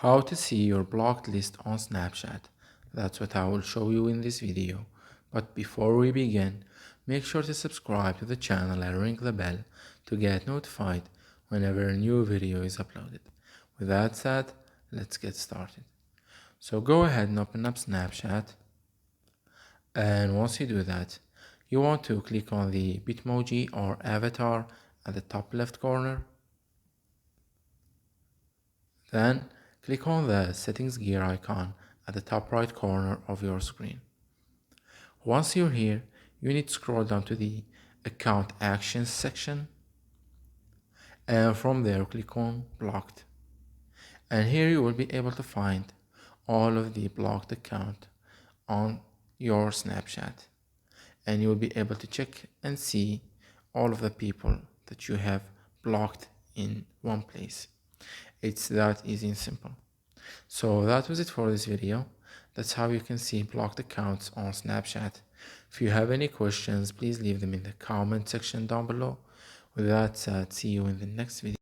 How to see your blocked list on Snapchat. That's what I will show you in this video. But before we begin, make sure to subscribe to the channel and ring the bell to get notified whenever a new video is uploaded. With that said, let's get started. So go ahead and open up Snapchat, and once you do that, you want to click on the Bitmoji or avatar at the top left corner. Then click on the settings gear icon at the top right corner of your screen. Once you're here, you need to scroll down to the account actions section, and from there click on blocked. And here you will be able to find all of the blocked account on your Snapchat, and you will be able to check and see all of the people that you have blocked in one place. It's that easy and simple. So that was it for this video. That's how you can see blocked accounts on Snapchat. If you have any questions, please leave them in the comment section down below. With that said, see you in the next video.